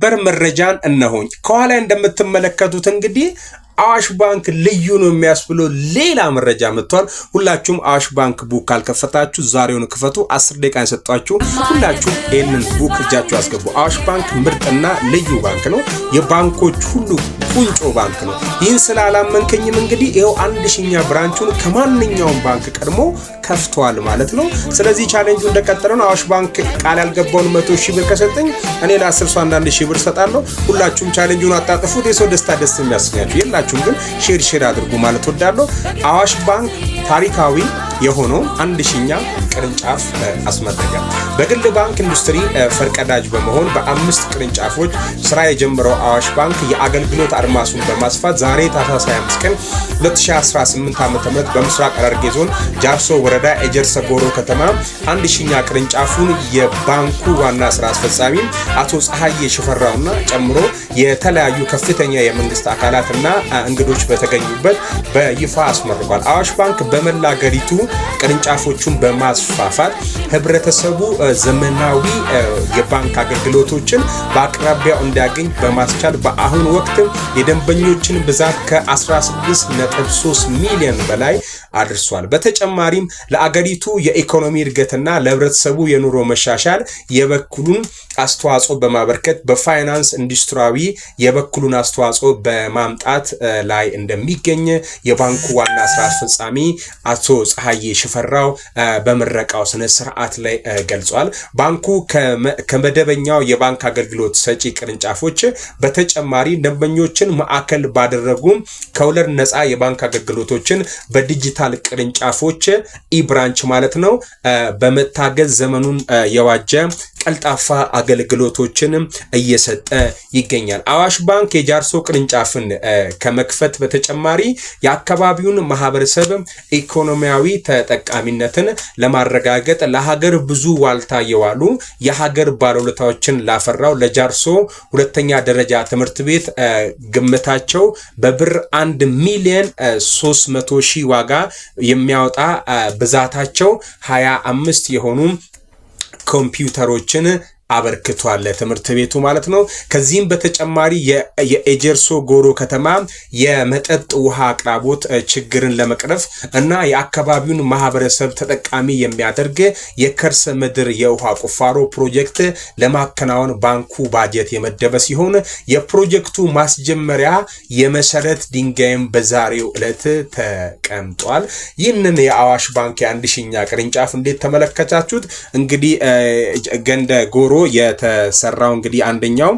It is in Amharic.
ሰበር መረጃን እነሆኝ ከኋላ እንደምትመለከቱት እንግዲህ አዋሽ ባንክ ልዩ ነው የሚያስብለው ሌላ መረጃ መጥቷል። ሁላችሁም አዋሽ ባንክ ቡክ ካልከፈታችሁ ዛሬውን ክፈቱ። 10 ደቂቃ እንሰጣችሁ። ሁላችሁም ይሄንን ቡክ እጃችሁ አስገቡ። አዋሽ ባንክ ምርጥና ልዩ ባንክ ነው። የባንኮች ሁሉ ቁንጮ ባንክ ነው። ይህን ስላላመንከኝም እንግዲህ ይሄው 1000ኛ ብራንቹን ከማንኛውም ባንክ ቀድሞ ከፍቷል ማለት ነው። ስለዚህ ቻሌንጁ እንደቀጠለ ነው። አዋሽ ባንክ ቃል ያልገባውን 100,000 ብር ከሰጠኝ እኔ ለ10 ሰው 1,000 ብር ሰጣለሁ። ሁላችሁም ቻሌንጁን አጣጥፉት። የሰው ደስታ ደስ የሚያስኛችሁ የላችሁም ግን ሼር አድርጉ ማለት ወዳለሁ። አዋሽ ባንክ ታሪካዊ የሆነው 1000ኛ ቅርንጫፍ አስመረቀ። በግል ባንክ ኢንዱስትሪ ፈርቀዳጅ በመሆን በ5 ቅርንጫፎች ስራ የጀመረው አዋሽ ባንክ የአገልግሎት አድማሱን በማስፋት ዛሬ ታህሳስ 25 ቀን 2018 ዓ.ም በምስራቅ ሐረርጌ ዞን ጃርሶ ወረዳ ኤጀርሳ ጎሮ ከተማ 1000ኛ ቅርንጫፉን የባንኩ ዋና ስራ አስፈጻሚ አቶ ፀሐዬ ሽፈራውና ጨምሮ የተለያዩ ከፍተኛ የመንግስት አካላትና እንግዶች በተገኙበት በይፋ አስመርቋል። አዋሽ ባንክ በመላ ሀገሪቱ ቅርንጫፎቹን በማስፋፋት ህብረተሰቡ ዘመናዊ የባንክ አገልግሎቶችን በአቅራቢያው እንዲያገኝ በማስቻል በአሁኑ ወቅት የደንበኞችን ብዛት ከ16.3 ሚሊዮን በላይ አድርሷል። በተጨማሪም ለአገሪቱ የኢኮኖሚ እድገትና ለህብረተሰቡ የኑሮ መሻሻል የበኩሉን አስተዋጽኦ በማበርከት በፋይናንስ ኢንዱስትሪያዊ የበኩሉን አስተዋጽኦ በማምጣት ላይ እንደሚገኝ የባንኩ ዋና ስራ አስፈጻሚ አቶ ፀሐዬ ሽፈራው በመረቃው ስነ ስርዓት ላይ ገልጿል። ባንኩ ከመደበኛው የባንክ አገልግሎት ሰጪ ቅርንጫፎች በተጨማሪ ደንበኞችን ማዕከል ባደረጉ ከወለድ ነፃ የባንክ አገልግሎቶችን በዲጂታል ቅርንጫፎች ኢብራንች ማለት ነው በመታገዝ ዘመኑን የዋጀ ቀልጣፋ አገልግሎቶችን እየሰጠ ይገኛል። አዋሽ ባንክ የጃርሶ ቅርንጫፍን ከመክፈት በተጨማሪ የአካባቢውን ማህበረሰብ ኢኮኖሚያዊ ተጠቃሚነትን ለማረጋገጥ ለሀገር ብዙ ዋልታ የዋሉ የሀገር ባለውለታዎችን ላፈራው ለጃርሶ ሁለተኛ ደረጃ ትምህርት ቤት ግምታቸው በብር 1,300,000 ዋጋ የሚያወጣ ብዛታቸው 25 የሆኑ ኮምፒውተሮችን አበርክቷል ለትምህርት ቤቱ ማለት ነው። ከዚህም በተጨማሪ የኤጀርሶ ጎሮ ከተማ የመጠጥ ውሃ አቅራቦት ችግርን ለመቅረፍ እና የአካባቢውን ማህበረሰብ ተጠቃሚ የሚያደርግ የከርሰ ምድር የውሃ ቁፋሮ ፕሮጀክት ለማከናወን ባንኩ ባጀት የመደበ ሲሆን የፕሮጀክቱ ማስጀመሪያ የመሰረት ድንጋይም በዛሬው ዕለት ተቀምጧል። ይህንን የአዋሽ ባንክ የ1000ኛ ቅርንጫፍ እንዴት ተመለከታችሁት? እንግዲህ ገንደ ጎሮ የተሰራው እንግዲህ አንደኛው